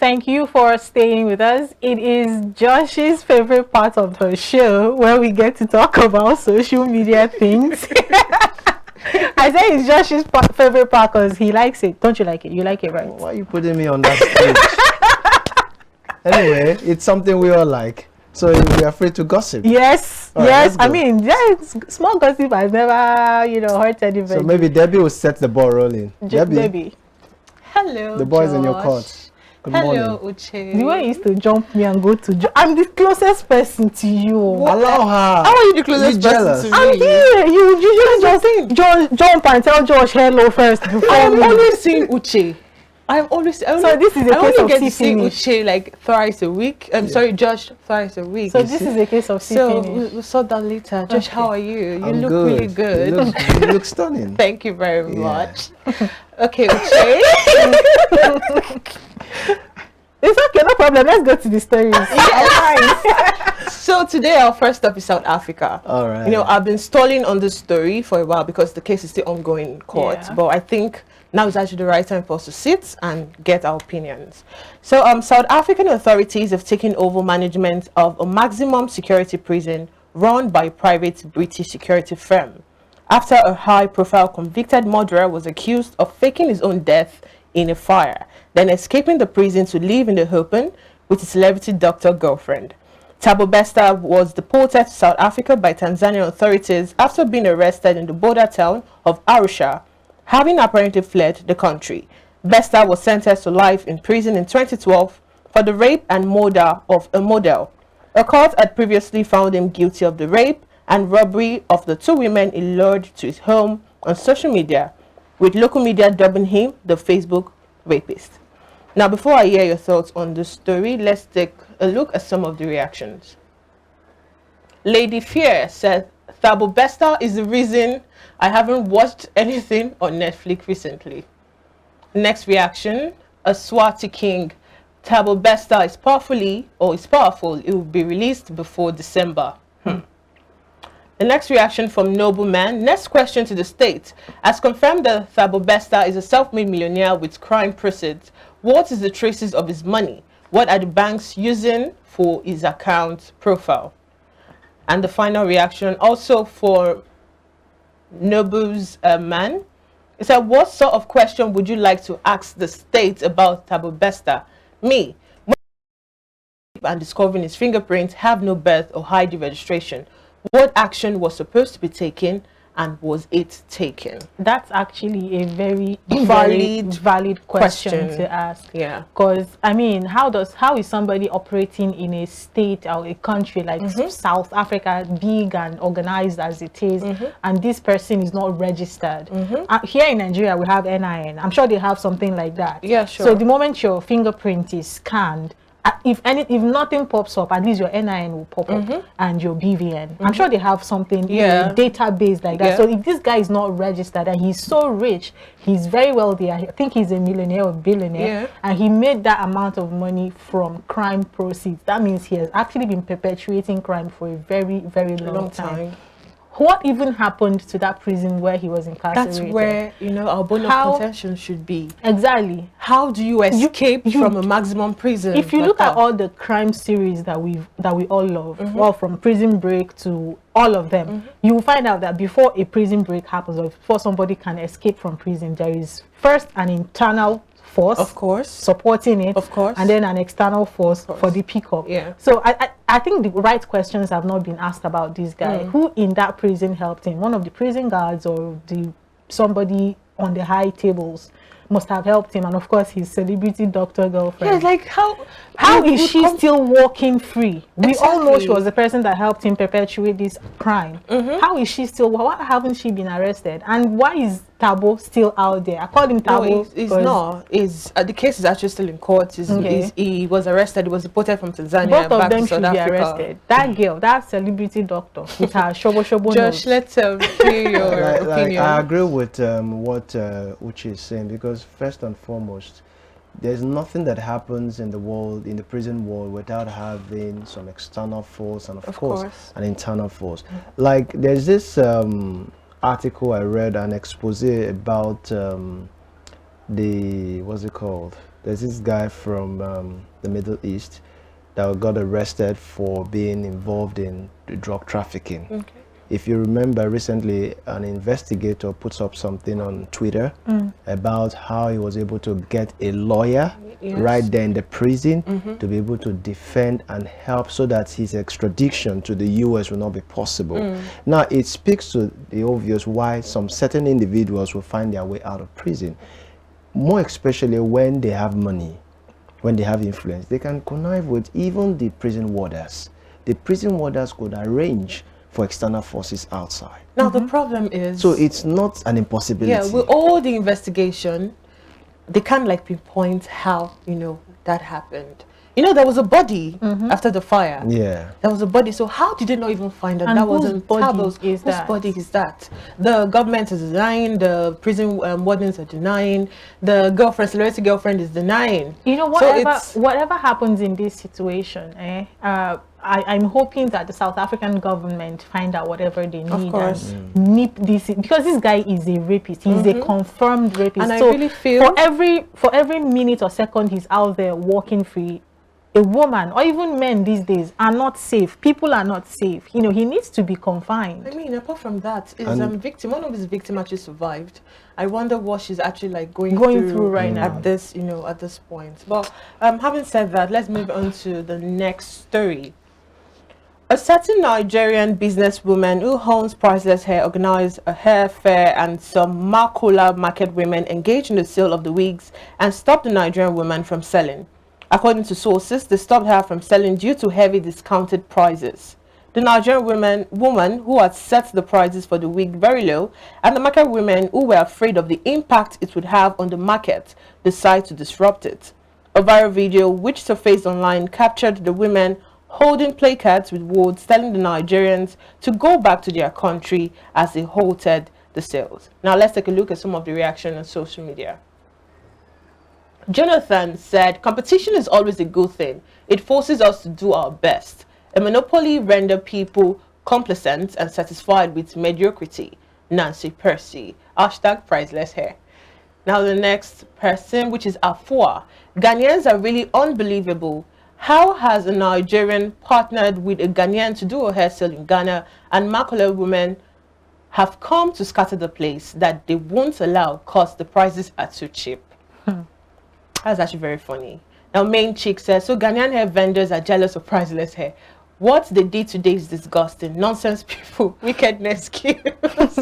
Thank you for staying with us. It is Josh's favorite part of the show where we get to talk about social media things. I say it's Josh's favorite part because he likes it. Don't you like it? You like it, right? Why are you putting me on that stage? Anyway, it's something we all like. So we are free to gossip. Yes, all yes. Right, I mean, yeah, small gossip has never, hurt anybody. So maybe Debbie will set the ball rolling. Debbie. Hello, the boys Josh. in your court. Good Hello, morning. Uche. The way he used to jump me and go to I'm the closest person to you. Allow her. How are you the closest person to me? I'm here. You usually just jump and tell Josh hello first before I'm me. always seeing Uche. So this is a case of get to see Tiffany. Uche like thrice a week. I'm sorry, Josh, thrice a week. So this is a case of So Tiffany. we'll sort that later. Josh, Okay. how are you? You I'm look good. really good. You look stunning. Thank you very Yeah. much. Okay, Uche. It's okay, no problem. Let's go to the stories. So today our first stop is South Africa. All right. You know, I've been stalling on this story for a while because the case is still ongoing in court. Yeah. But I think now is actually the right time for us to sit and get our opinions. So South African authorities have taken over management of a maximum security prison run by a private British security firm after a high-profile convicted murderer was accused of faking his own death in a fire, then escaping the prison to live in the open with his celebrity doctor girlfriend. Thabo Bester was deported to South Africa by Tanzanian authorities after being arrested in the border town of Arusha, having apparently fled the country. Bester was sentenced to life in prison in 2012 for the rape and murder of a model. A court had previously found him guilty of the rape and robbery of the two women he lured to his home on social media, with local media dubbing him the Facebook rapist. Now, before I hear your thoughts on this story, let's take a look at some of the reactions. Lady Fear said, Thabo Bester is the reason I haven't watched anything on Netflix recently. Next reaction, a Swati King. Thabo Bester is powerful. It will be released before December. The next reaction from Nobleman. Next question to the state. As confirmed that Thabo Bester is a self-made millionaire with crime proceeds, what is the traces of his money? What are the banks using for his account profile? And the final reaction also for Noble's man. It said, what sort of question would you like to ask the state about Thabo Bester? Me. And discovering his fingerprints, have no birth or ID registration. What action was supposed to be taken, and was it taken? That's actually a very valid question to ask. Yeah. Because I mean, how is somebody operating in a state or a country like South Africa, big and organized as it is, and this person is not registered? Here in Nigeria, we have NIN. I'm sure they have something like that. Yeah, sure. So the moment your fingerprint is scanned, if nothing pops up, at least your NIN will pop up and your BVN. I'm sure they have something, a database like that. Yeah. So if this guy is not registered and he's so rich, he's very wealthy, I think he's a millionaire or billionaire, and he made that amount of money from crime proceeds, that means he has actually been perpetuating crime for a very, very long time. What even happened to that prison where he was incarcerated? That's where, our bone of contention should be. Exactly. How do you escape from a maximum prison? If you look at all the crime series that we all love, well, from Prison Break to all of them, you will find out that before a prison break happens or before somebody can escape from prison, there is first an internal force, of course, supporting it, of course, and then an external force for the pickup. Yeah. So I think the right questions have not been asked about this guy. Who in that prison helped him? One of the prison guards or somebody on the high tables must have helped him, and of course his celebrity doctor girlfriend. Yeah, like how is she still walking free? We all know Exactly. she was the person that helped him perpetuate this crime. How is she still? Why haven't she been arrested? And why is Thabo still out there? I called him Thabo. No, he's not. The case is actually still in court. He was arrested. He was deported from Tanzania. Both of back them to should South be Africa. arrested. That girl, that celebrity doctor with her shobo Josh, nose. let's hear your opinion. I agree with what Uche is saying, because first and foremost, there's nothing that happens in the world, in the prison world, without having some external force and of course an internal force. Like there's this article I read, an expose about the, what's it called, There's this guy from the Middle East that got arrested for being involved in drug trafficking. Okay. If you remember, recently an investigator puts up something on Twitter about how he was able to get a lawyer right there in the prison to be able to defend and help so that his extradition to the US will not be possible. Now, it speaks to the obvious why some certain individuals will find their way out of prison, more especially when they have money, when they have influence. They can connive with even the prison warders. The prison warders could arrange for external forces outside. Now the problem is, so it's not an impossibility. Yeah, with all the investigation, they can't like pinpoint how, you know, that happened. You know, there was a body after the fire. Yeah, there was a body. So how did they not even find that? And that wasn't Thabo's? Whose body is that? The government is denying. The prison wardens are denying. The girlfriend, celebrity girlfriend, is denying. You know, whatever happens in this situation, I'm hoping that the South African government find out whatever they need and nip this, because this guy is a rapist. He's a confirmed rapist. And so I really feel for every minute or second he's out there walking free, a woman or even men these days are not safe. People are not safe. You know, he needs to be confined. I mean, apart from that, victim, one of his victims actually survived. I wonder what she's actually like going through right now at this, you know, at this point. But having said that, let's move on to the next story. A certain Nigerian businesswoman who owns Priceless Hair organized a hair fair, and some Makola market women engaged in the sale of the wigs and stopped the Nigerian woman from selling. According to sources, they stopped her from selling due to heavy discounted prices. The Nigerian woman who had set the prices for the wig very low, and the market women who were afraid of the impact it would have on the market decided to disrupt it. A viral video which surfaced online captured the women holding placards with words telling the Nigerians to go back to their country as they halted the sales. Now let's take a look at some of the reaction on social media. Jonathan said, competition is always a good thing. It forces us to do our best. A monopoly renders people complacent and satisfied with mediocrity. Nancy Percy. Hashtag priceless hair. Now the next person, which is Afua. Ghanaians are really unbelievable. How has a Nigerian partnered with a Ghanaian to do a hair sale in Ghana, and Makola women have come to scatter the place that they won't allow because the prices are too cheap? That's actually very funny. Now, Main Chick says, so Ghanaian hair vendors are jealous of priceless hair. What they did today is disgusting. Nonsense people. Wickedness kills.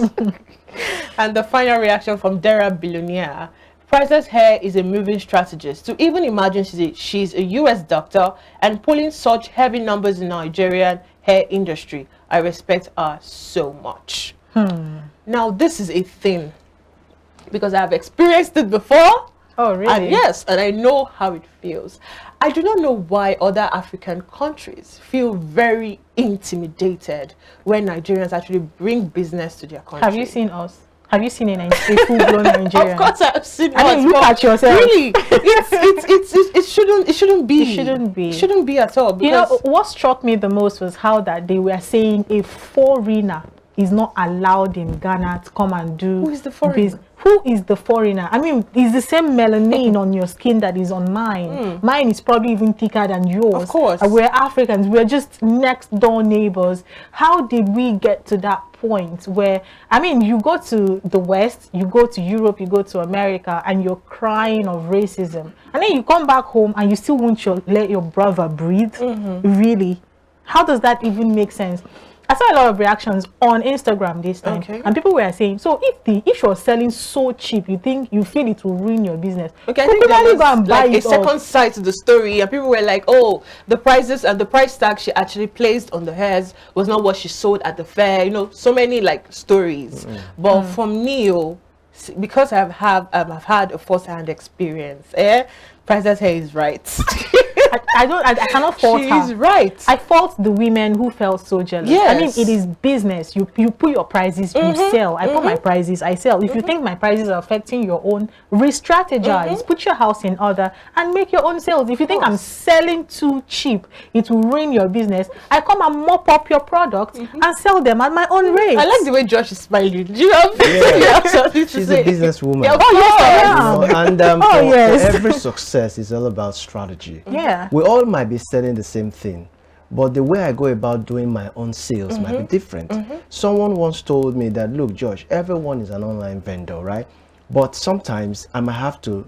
And the final reaction from Dara Billionaire. Priceless Hair is a moving strategist. To even imagine she's a US doctor and pulling such heavy numbers in Nigerian hair industry. I respect her so much. Now, this is a thing because I've experienced it before. Oh, really? And yes, and I know how it feels. I do not know why other African countries feel very intimidated when Nigerians actually bring business to their country. Have you seen us? Have you seen a full-blown Nigerian? Of course, I've seen. I mean, look at yourself. Really, it shouldn't be. It shouldn't be. It shouldn't be at all. You know, what struck me the most was how that they were saying a foreigner is not allowed in Ghana to come and do. Who is the foreigner? Who is the foreigner? I mean, it's the same melanin on your skin that is on mine. Mine is probably even thicker than yours. Of course. We're Africans. We're just next door neighbors. How did we get to that point where, I mean, you go to the West, you go to Europe, you go to America, and you're crying of racism. And then you come back home and you still won't let your brother breathe? Really? How does that even make sense? I saw a lot of reactions on Instagram this time, and people were saying, so if you're selling so cheap, you feel it will ruin your business. Okay, I think there was like a second side to the story, and people were like, oh, the prices and the price tag she actually placed on the hairs was not what she sold at the fair. You know, so many like stories. But for me, because I've had a first-hand experience, Priceless Hair is right. I cannot fault her. She's right. I fault the women who felt so jealous. Yes. I mean, it is business. You put your prices, you sell. I put my prices, I sell. If you think my prices are affecting your own, re-strategize, put your house in order, and make your own sales. If you think I'm selling too cheap, it will ruin your business. I come and mop up your product and sell them at my own rate. I like the way Josh is smiling. Do you have, you have something to She's say? a businesswoman. Yeah, oh, yes, I am. You know, and for every success is all about strategy. Yeah. We all might be selling the same thing, but the way I go about doing my own sales might be different. Someone once told me that, look, Josh, everyone is an online vendor, right? But sometimes I might have to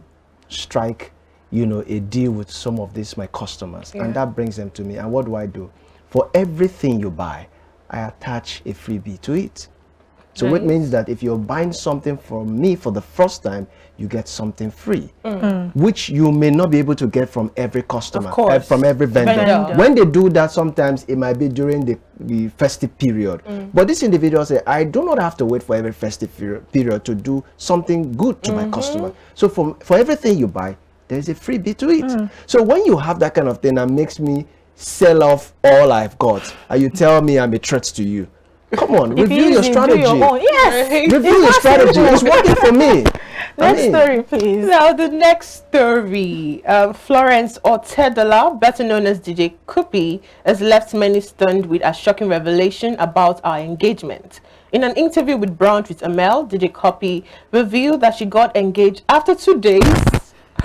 strike, you know, a deal with some of these my customers, and that brings them to me. And what do? For everything you buy, I attach a freebie to it. So it means that if you're buying something from me for the first time, you get something free, which you may not be able to get from every customer, from every vendor. When they do that, sometimes it might be during the festive period. But this individual said, I do not have to wait for every festive period to do something good to my customer. So for everything you buy, there's a freebie to it. So when you have that kind of thing, that makes me sell off all I've got, and you tell me I'm a threat to you. Come on, review your strategy. Yes, review your strategy. It's working for me. Next story, please. Now, the next story. Florence Otedola, better known as DJ Kupi, has left many stunned with a shocking revelation about our engagement. In an interview with Brown with Amel, DJ Kupi revealed that she got engaged after 2 days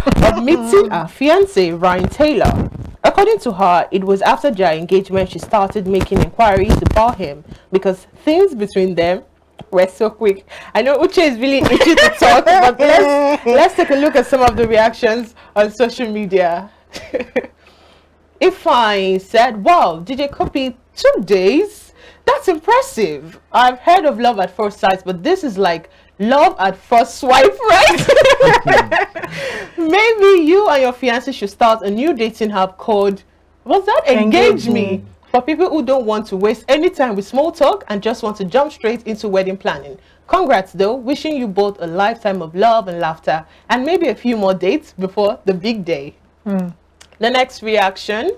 of meeting her fiancé, Ryan Taylor. According to her, it was after their engagement she started making inquiries about him because things between them were so quick. I know Uche is really itchy to talk, but let's take a look at some of the reactions on social media. Ifeanyi said, wow, DJ Kupi, 2 days? That's impressive. I've heard of love at first sight, but this is like love at first swipe, right? Maybe you and your fiancé should start a new dating app called, what's that? Engage Me. For people who don't want to waste any time with small talk and just want to jump straight into wedding planning. Congrats though, wishing you both a lifetime of love and laughter and maybe a few more dates before the big day. The next reaction,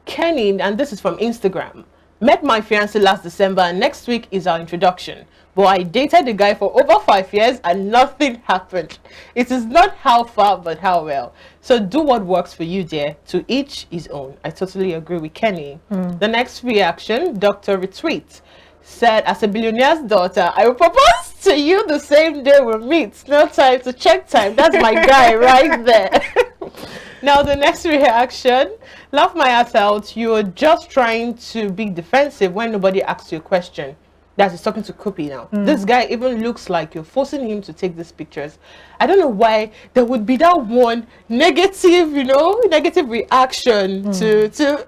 Kenny, and this is from Instagram. Met my fiancé last December and next week is our introduction. But I dated the guy for over 5 years and nothing happened. It is not how far, but how well. So do what works for you, dear. To each his own. I totally agree with Kenny. The next reaction, Dr. Retweet, said, as a billionaire's daughter, I will propose to you the same day we meet. No time to check time. That's my guy right there. Now, the next reaction, laugh my ass out. You are just trying to be defensive when nobody asks you a question. That is talking to Kupi now. This guy even looks like you're forcing him to take these pictures. I don't know why there would be that one negative, you know, negative reaction to Uche.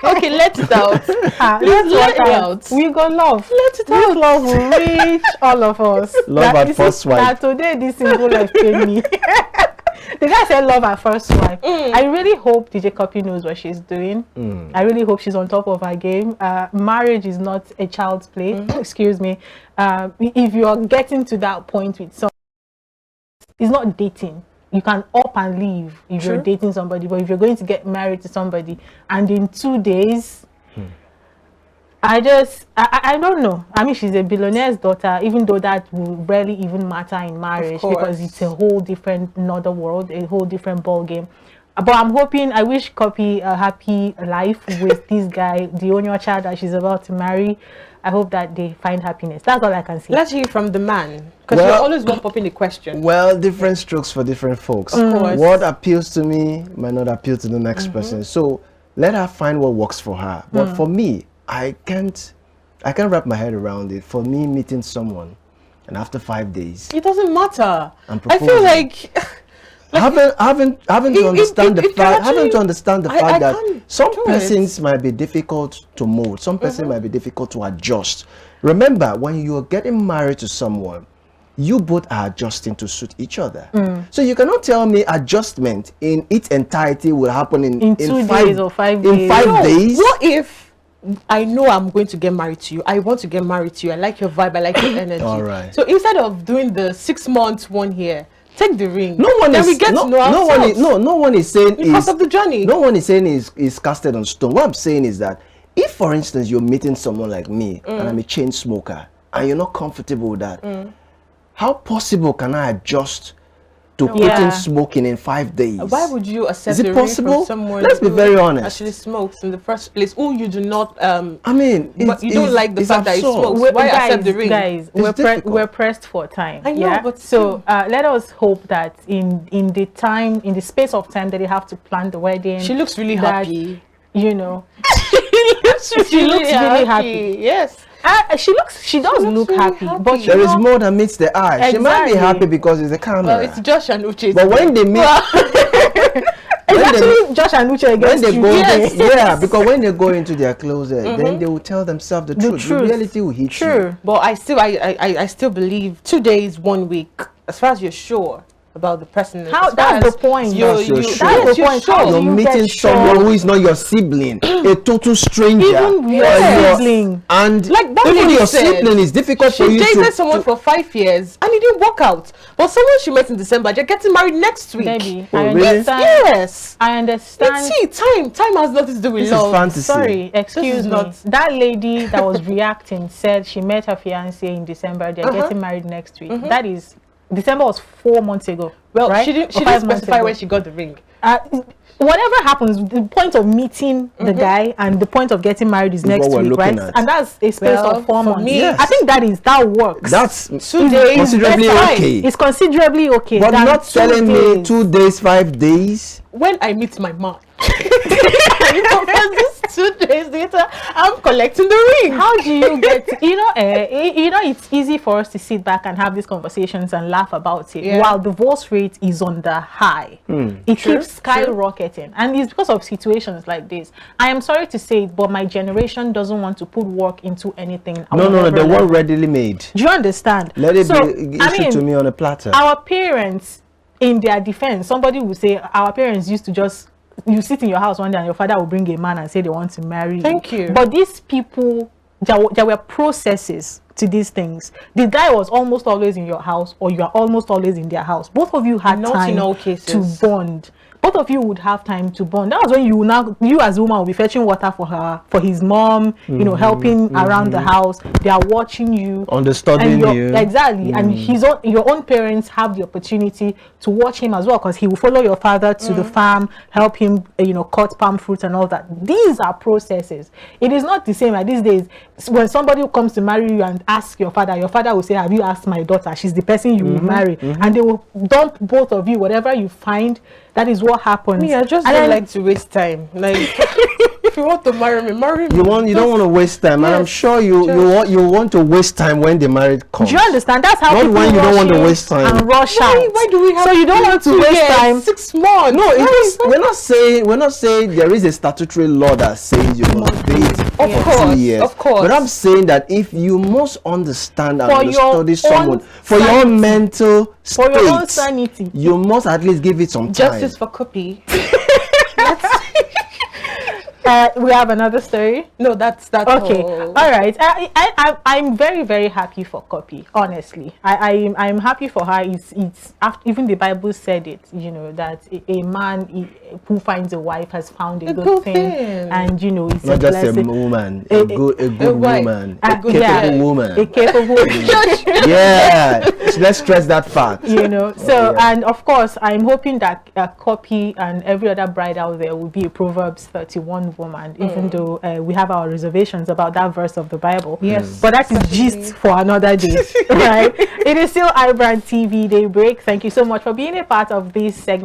Okay, let it out. Let it out. We got love. Let it This out. love will reach all of us. Love at first swipe. Today, this single life paid me. The guy said love at first swipe. I really hope DJ Kupi knows what she's doing. I really hope she's on top of her game. Marriage is not a child's play. Excuse me. If you're getting to that point with someone, it's not dating. You can up and leave if you're dating somebody, but if you're going to get married to somebody and in 2 days, I don't know. I mean, she's a billionaire's daughter, even though that will rarely even matter in marriage because it's a whole different another world, a whole different ball game. But I'm hoping, I wish Kupi a happy life with this guy, the only child that she's about to marry. I hope that they find happiness. That's all I can say. Let's hear from the man, because you're always one popping the question. Well, different strokes for different folks. Of course. What appeals to me might not appeal to the next person. So let her find what works for her. But for me, I can't wrap my head around it. For me, meeting someone and after 5 days, It doesn't matter. I'm I feel like having to understand the fact I that can't some do persons might be difficult to mold, some persons might be difficult to adjust. Remember, when you're getting married to someone, you both are adjusting to suit each other. So you cannot tell me adjustment in its entirety will happen in 2 days or 5 days. In 5 days. What if I know I'm going to get married to you? I want to get married to you. I like your vibe. I like your energy. All right. So instead of doing the 6 months one here, Take the ring. No one is. We get to know ourselves. No one is saying because of the journey. No one is saying is casted on stone. What I'm saying is that if, for instance, you're meeting someone like me and I'm a chain smoker and you're not comfortable with that, how possible can I adjust to quitting smoking in 5 days? Why would you accept is it possible? From someone Let's be very honest. Actually smokes in the first place? Who you do not I mean, but you don't like the fact that he smokes. Why accept the ring? Guys, we're pressed for time. I know, but so let us hope that in the space of time that they have to plan the wedding, she looks really happy. You know, she looks really happy. Yes. She does look really happy, but there is more than meets the eye. Exactly. She might be happy because it's a camera. Well, it's Josh and Uche. But when they meet, it's actually Josh and Uche against when they go, yeah, because when they go into their closet, then they will tell themselves the truth. The reality will hit you. But I still believe 2 days, 1 week, as far as you're sure about the person. That's the point. That's the point. You're meeting someone who is not your sibling, a total stranger. Even your sibling. And like even your sibling is difficult for you to... She dated someone for 5 years and it didn't work out. But someone she met in December, they're getting married next week. Baby, I understand. Yes. I understand. Time has nothing to do with love. Is fantasy. Sorry, excuse me. That lady that was reacting said she met her fiancé in December. They're getting married next week. That is... December was 4 months ago. Well, right? she didn't specify when she got the ring. Whatever happens, the point of meeting the guy and the point of getting married is next week, right? And that's a space of 4 months. Yes. I think that works. That's 2 days. Considerably okay. It's considerably okay. But not telling me 2 days, 5 days. When I meet my man, 2 days later, I'm collecting the ring. How do you get? It's easy for us to sit back and have these conversations and laugh about it, while the divorce rate is on the high. It keeps skyrocketing, and it's because of situations like this. I am sorry to say it, but my generation doesn't want to put work into anything. No, they weren't readily made. Do you understand? Let it be issued to me on a platter. Our parents, in their defense, somebody will say our parents used to just, you sit in your house one day and your father will bring a man and say they want to marry you. Thank you. But these people, there were processes to these things. The guy was almost always in your house, or you are almost always in their house. Both of you had time to bond. Both of you would have time to bond. That was when you as a woman will be fetching water for his mom, helping around the house. They are watching you, understanding you. Exactly. And your own parents have the opportunity to watch him as well, because he will follow your father to the farm, help him, cut palm fruit and all that. These are processes. It is not the same like these days. When somebody comes to marry you and ask your father will say, have you asked my daughter? She's the person you will marry. And they will dump both of you. Whatever you find, that is what happens. Me, I just don't like to waste time. Like, if you want to marry me, marry me. You don't want to waste time, yes, and I'm sure you want to waste time when the marriage comes. Do you understand? That's how not when you don't want to waste time and rush out. Why do we have? So you don't want to waste time. 6 months. No, we're not saying there is a statutory law that says you must date for 2 years. Of course. But I'm saying that if you must understand and study someone for sanity, your own mental state, for your own sanity, you must at least give it some time. Justice for copy. We have another story. No, that's okay. All right. I'm very, very happy for Copy. Honestly, I'm happy for her. It's even the Bible said it. That a man who finds a wife has found a good thing, and it's not a just blessing. a woman, a good woman, a capable woman, a capable woman. Yeah, let's stress that fact. And of course, I'm hoping that Copy and every other bride out there will be a Proverbs 31 woman, even though we have our reservations about that verse of the Bible. Yes. But that is gist for another day, right? It is still iBrandTV Daybreak. Thank you so much for being a part of this segment.